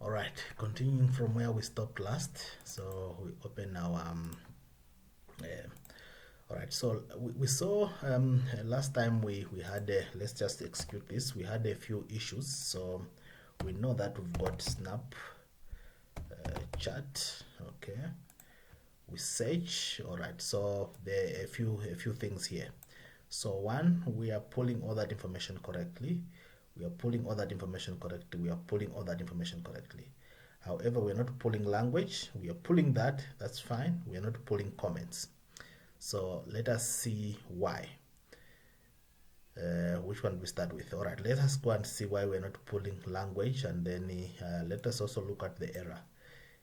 All right, continuing from where we stopped last. So we open our all right, so we saw last time we had let's just execute this. We had a few issues. So we know that we've got snap chat. Okay, we search. All right, so there are a few things here. So one, we are pulling all that information correctly. We are pulling all that information correctly. We are pulling all that information correctly. However, we're not pulling language. We are pulling that. That's fine. We are not pulling comments. So let us see why. Which one we start with? All right, let us go and see why we're not pulling language, and then let us also look at the error.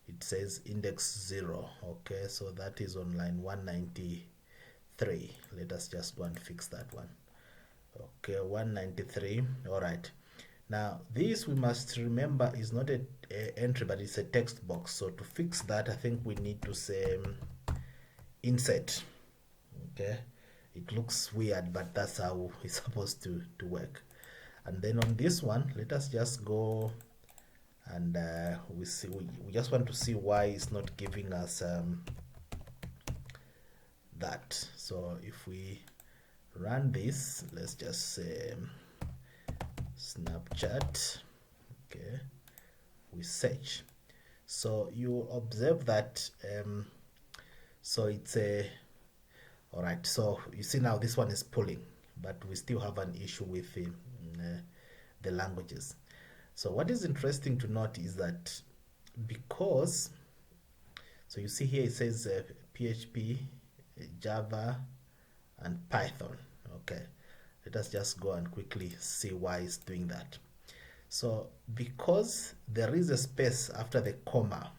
It says index 0. Okay, so that is on line 193. Let us just go and fix that one. Okay, 193. All right. Now, this we must remember is not a entry, but it's a text box. So to fix that, I think we need to say insert. Okay, it looks weird, but that's how it's supposed to work. And then on this one, let us just go and we just want to see why it's not giving us that. So if we run this, let's just say Snapchat. Okay, we search. So you observe that so it's a all right, so you see now this one is pulling, but we still have an issue with the languages. So what is interesting to note is that because, so you see here it says PHP, Java, and Python. Okay, let us just go and quickly see why it's doing that. So because there is a space after the comma,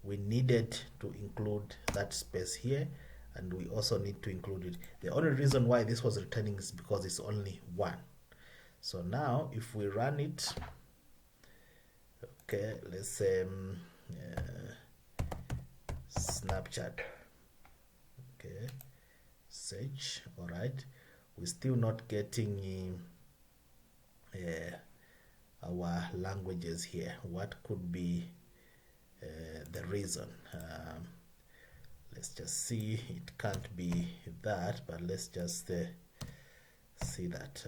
we needed to include that space here, and we also need to include it. The only reason why this was returning is because it's only one. So now if we run it, okay, let's say Snapchat. Okay, search. All right, we're still not getting our languages here. What could be the reason? Let's just see. It can't be that, but let's just see that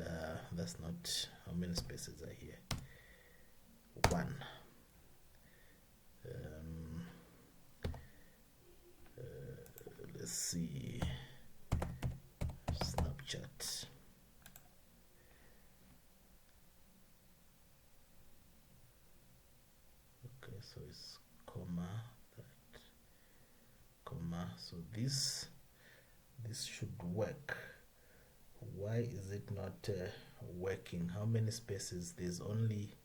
that's not how many spaces are here. One. Let's see. Snapchat. Okay, so it's comma, that comma. So this should work. Why is it not working? How many spaces? There's only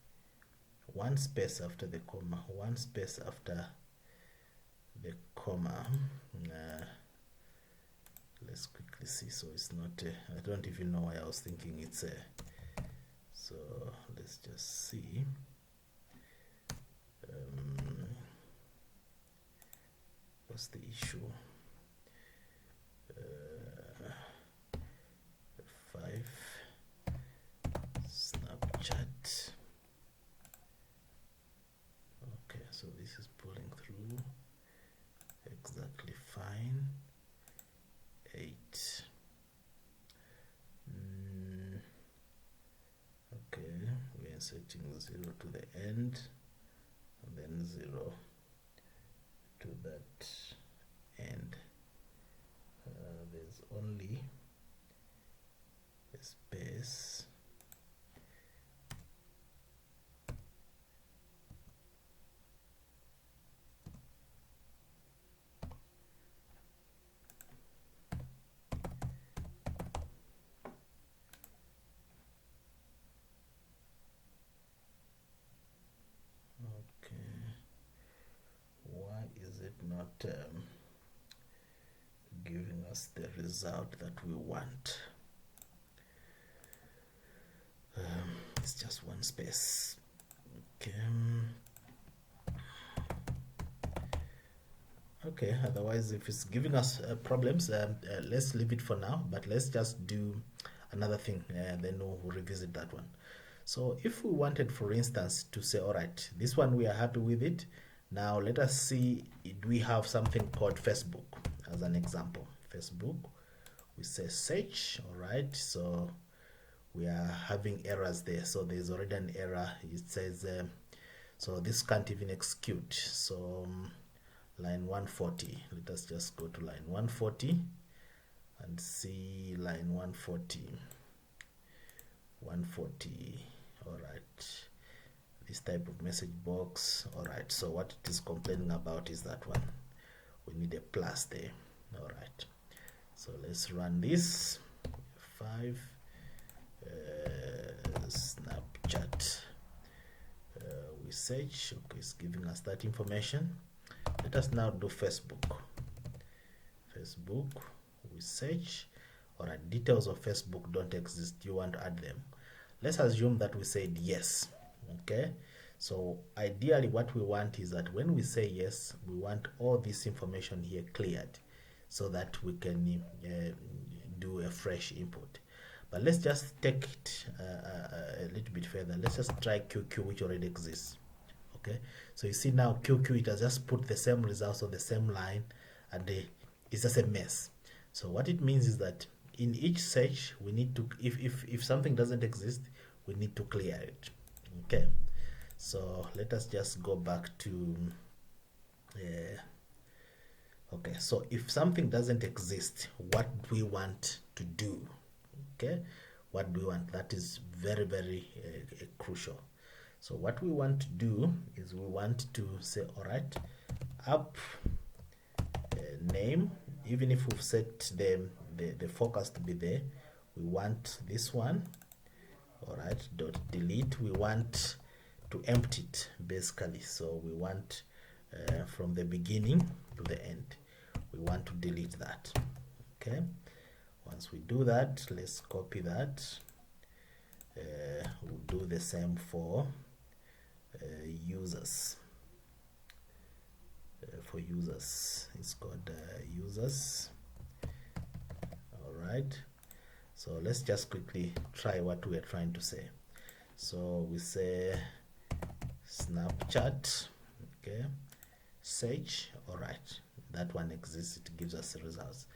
one space after the comma, one space after the comma. Let's quickly see. So it's not I don't even know why I was thinking it's so let's just see. What's the issue? 5 Snapchat. Okay, so this is pulling through exactly fine. 8. Okay, we're inserting 0 to the end, and then 0 to that end. There's only a space. Not giving us the result that we want. It's just one space. Okay. Okay, otherwise if it's giving us problems, let's leave it for now, but let's just do another thing, then we'll revisit that one. So if we wanted, for instance, to say, all right, this one we are happy with it. Now let us see, do we have something called Facebook as an example? Facebook, we say search, all right. So we are having errors there. So there's already an error. It says, so this can't even execute. So line 140, let us just go to line 140 and see line 140. 140, all right, this type of message box. All right, so what it is complaining about is that one. We need a plus there. All right, so let's run this. 5 Snapchat, we search. Okay, it's giving us that information. Let us now do Facebook. Facebook, we search. All right, details of Facebook don't exist. You want to add them. Let's assume that we said yes. Okay, so ideally what we want is that when we say yes, we want all this information here cleared so that we can do a fresh input. But let's just take it a little bit further. Let's just try QQ, which already exists. Okay, so you see now QQ, it has just put the same results on the same line, and it's just a mess. So what it means is that in each search, we need to, if something doesn't exist, we need to clear it. Okay, so let us just go back to okay, so if something doesn't exist, what do we want to do? Okay, what do we want? That is very, very crucial. So what we want to do is we want to say, all right, app name, even if we've set the focus to be there, we want this one. All right, dot delete, we want to empty it basically. So we want from the beginning to the end, we want to delete that. Okay, once we do that, let's copy that. We'll do the same for users. For users, it's called users. All right, so let's just quickly try what we are trying to say. So we say Snapchat, okay, search. All right, that one exists, it gives us the results.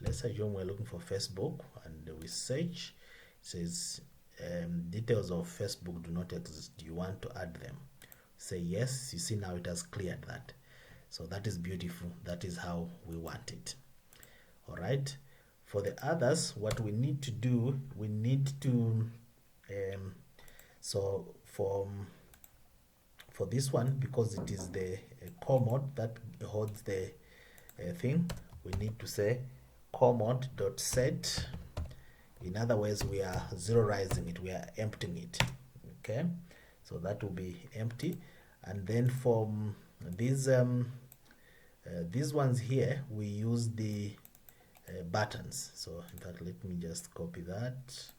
Let's assume we're looking for Facebook and we search. It says details of Facebook do not exist. Do you want to add them? Say yes. You see now it has cleared that. So that is beautiful. That is how we want it. All right, for the others, what we need to do, we need to so for this one, because it is the core mode that holds the thing, we need to say core mode dot set. In other words, we are zeroizing it, we are emptying it. Okay, so that will be empty. And then for these ones here, we use the buttons. So in fact, let me just copy that,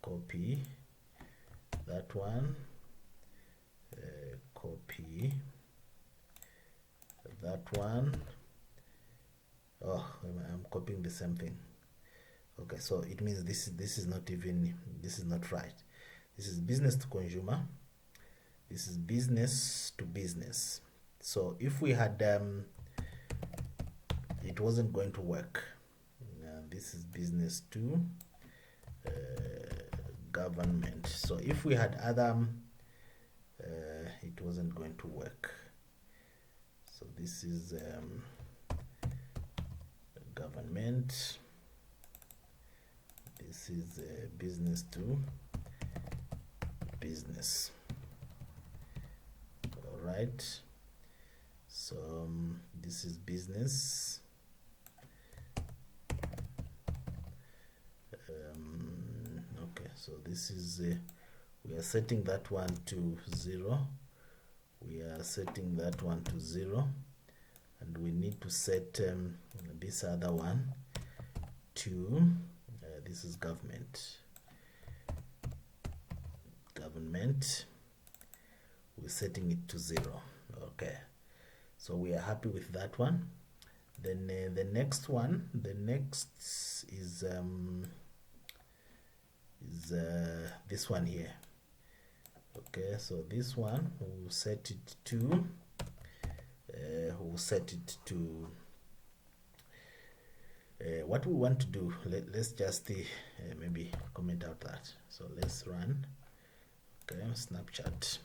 copy that one, copy that one. Oh, I'm copying the same thing. Okay, so it means this is not right. This is business to consumer, this is business to business. So if we had it wasn't going to work. This is business to government. So if we had other it wasn't going to work. So this is government, this is business to business. All right, so this is business, okay, so this is we are setting that one to 0, we are setting that one to 0, and we need to set this other one to this is government, we're setting it to 0. Okay, so we are happy with that one. Then the next one, the next is is this one here. Okay, so this one we'll set it to what we want to do. Let's just maybe comment out that. So let's run. Okay, Snapchat.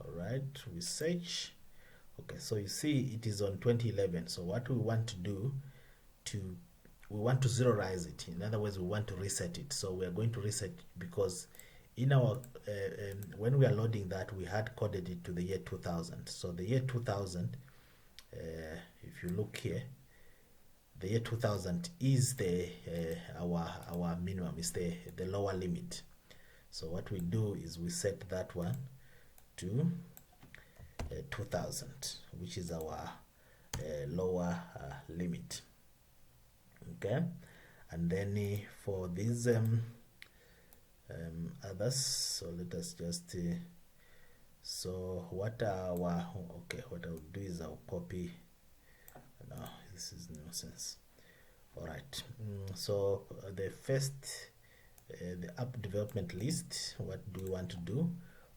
All right, we search. Okay, so you see it is on 2011. So what we want to do we want to zeroize it. In other words, we want to reset it. So we are going to reset because in our when we are loading that, we had coded it to the year 2000. So the year 2000, if you look here, the year 2000 is the our minimum, is the lower limit. So what we do is we set that one to 2000, which is our lower limit. Okay, and then for these others, so let us just so what our okay, what I'll do is I'll copy. No, this is nonsense. All right, so the first the app development list, what do we want to do?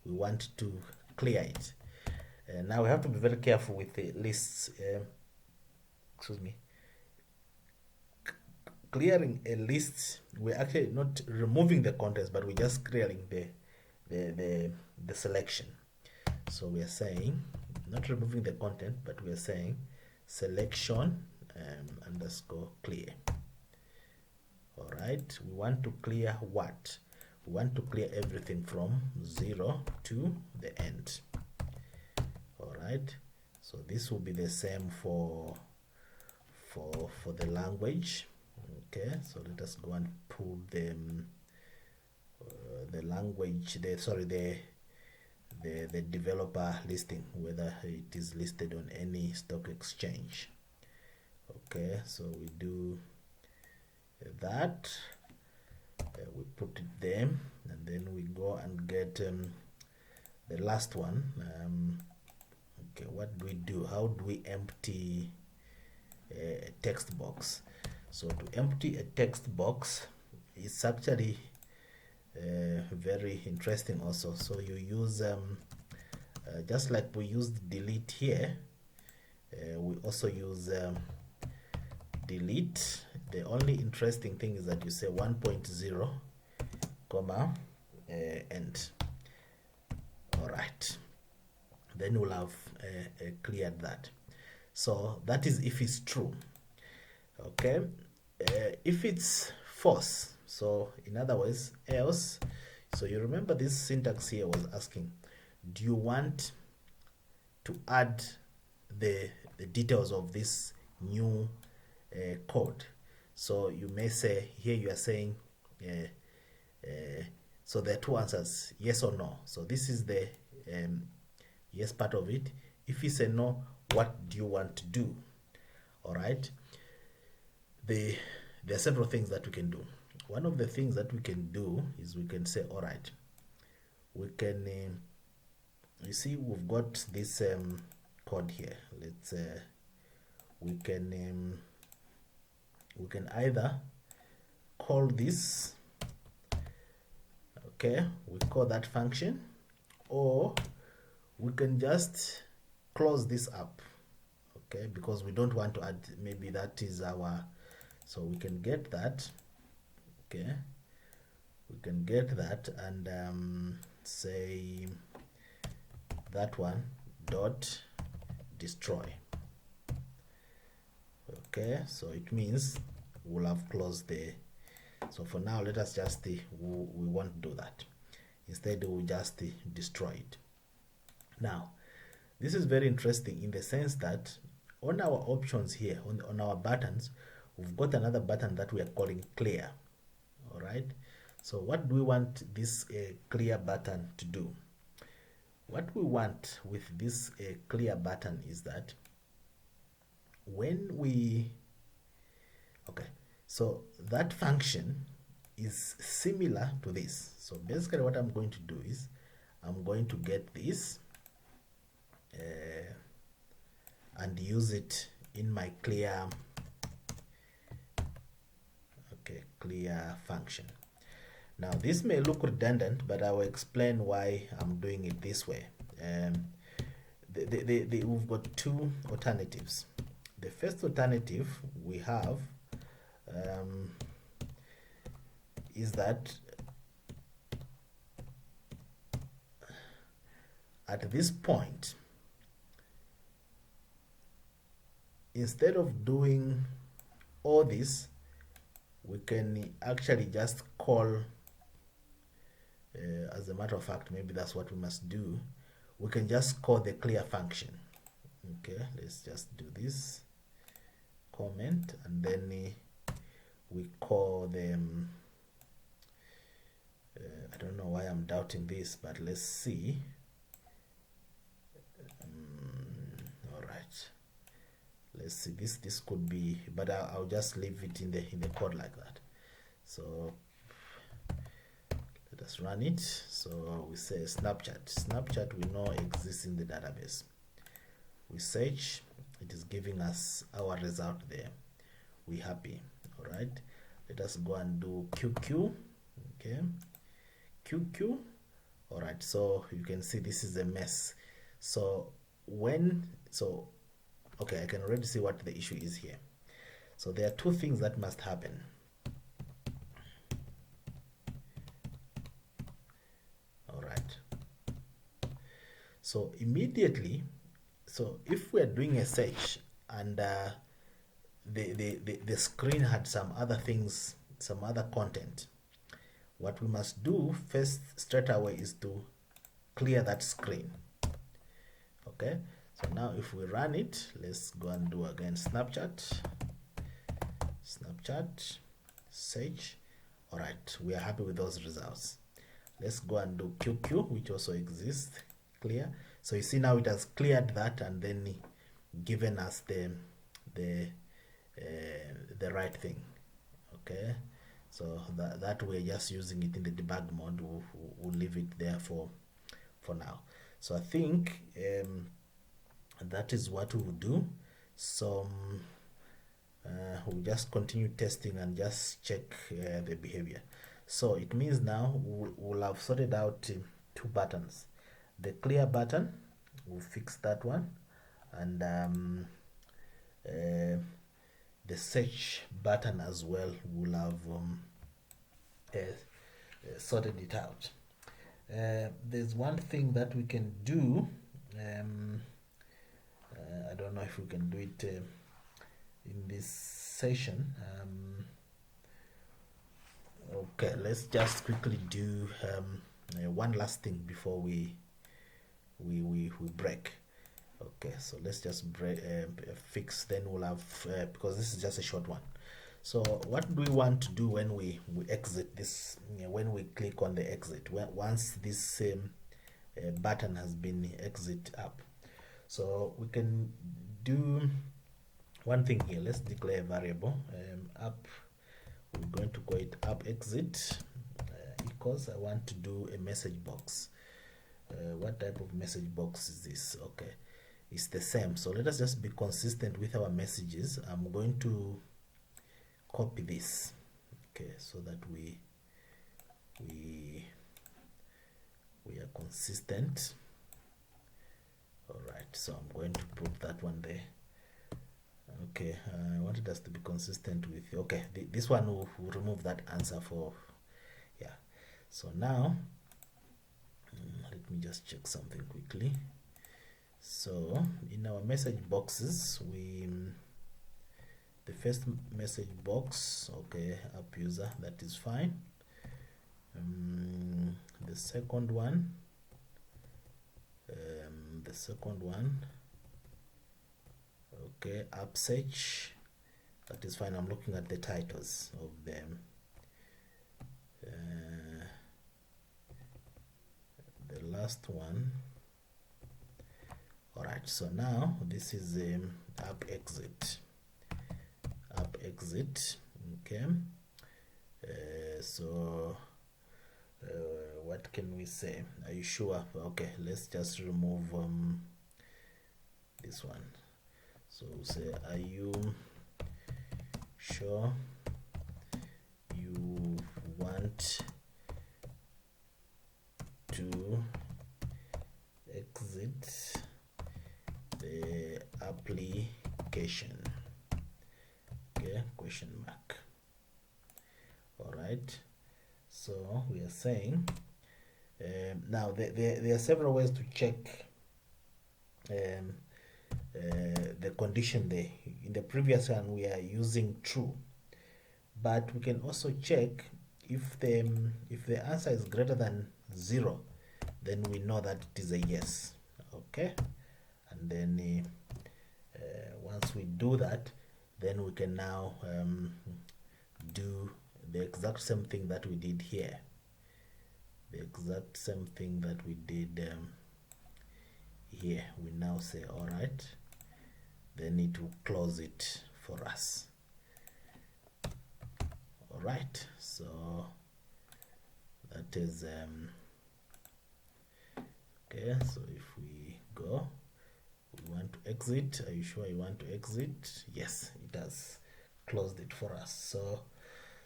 We want to clear it. Now we have to be very careful with the lists. Excuse me. Clearing a list, we're actually not removing the contents, but we're just clearing the selection. So we are saying not removing the content, but we are saying selection underscore clear. All right, we want to clear what? We want to clear everything from 0 to the end. All right, so this will be the same for the language. Okay, so let us go and pull them the language, the developer listing, whether it is listed on any stock exchange. Okay, so we do that, we put it there, and then we go and get the last one. Okay, what do we do? How do we empty a text box? So to empty a text box is actually very interesting also. So you use just like we used delete here, we also use delete. The only interesting thing is that you say 1.0 comma end. All right, then we'll have cleared that. So that is if it's true. Okay, if it's false, so in other words, else. So you remember this syntax here was asking, do you want to add the details of this new code? So you may say here, you are saying so there are two answers, yes or no. So this is the yes part of it. If you say no, what do you want to do? All right, there are several things that we can do. One of the things that we can do is we can say, all right, we can you see we've got this code here. Let's we can either call this, okay, we call that function, or we can just close this up, okay, because we don't want to add, maybe that is our, so we can get that, okay, we can get that and say that one dot destroy. Okay, so it means we'll have closed the, so for now let us just we won't do that. Instead we'll just destroy it. Now this is very interesting in the sense that on our options here, on our buttons, we've got another button that we are calling clear. All right, so what do we want this clear button to do? What we want with this clear button is that when we, okay, so that function is similar to this. So basically what I'm going to do is I'm going to get this and use it in my clear, okay, clear function. Now this may look redundant, but I will explain why I'm doing it this way. We've got two alternatives. The first alternative we have is that at this point, instead of doing all this, we can actually just call, as a matter of fact, maybe that's what we must do. We can just call the clear function. Okay, let's just do this comment, and then we call them, I don't know why I'm doubting this, but let's see. All right, let's see, this could be, but I'll just leave it in the code like that. So let us run it. So we say Snapchat we know exists in the database. We search, it is giving us our result there. We happy. All right, let us go and do QQ. Okay, QQ. All right, so you can see this is a mess. So okay, I can already see what the issue is here. So there are two things that must happen. All right, so immediately, so if we're doing a search and the screen had some other things, some other content, what we must do first straight away is to clear that screen. Okay, so now if we run it, let's go and do again Snapchat search. All right, we are happy with those results. Let's go and do QQ, which also exists, clear. So you see now it has cleared that and then given us the right thing. Okay, so that we're just using it in the debug mode. We'll leave it there for now. So I think that is what we will do. So we'll just continue testing and just check the behavior. So it means now we'll have sorted out two buttons. The clear button, we'll fix that one, and the search button as well, we'll have sorted it out. There's one thing that we can do. I don't know if we can do it in this session. Okay, let's just quickly do one last thing before we break. Okay, so let's just fix, then we'll have because this is just a short one. So what do we want to do when we exit this, when we click on the exit, once this button has been exit up? So we can do one thing here. Let's declare a variable up. We're going to call it up exit equals, I want to do a message box. What type of message box is this? Okay, it's the same. So let us just be consistent with our messages. I'm going to copy this, okay, so that we are consistent. All right, so I'm going to put that one there. Okay, I wanted us to be consistent with, okay, this one will remove that answer for, yeah. So now let me just check something quickly. So in our message boxes, the first message box, okay, app user, that is fine. The second one, okay, app search, that is fine. I'm looking at the titles of them. The last one. All right, so now this is app exit. Okay, so what can we say? Are you sure? Okay, let's just remove this one. So say, are you sure want to exit the application. Okay, question mark. All right, so we are saying now there are several ways to check the condition there. In the previous one we are using true, but we can also check if the answer is greater than 0, then we know that it is a yes. Okay, and then once we do that, then we can now do the exact same thing that we did here. The exact same thing that we did here. We now say all right, then it will close it for us. All right, so that is okay. So if we go, we want to exit. Are you sure you want to exit? Yes, it has closed it for us.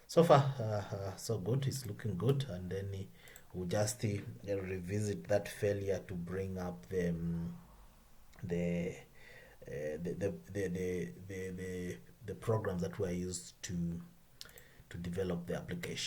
So far so good. It's looking good. And then we'll just revisit that failure to bring up the programs that were used to develop the application.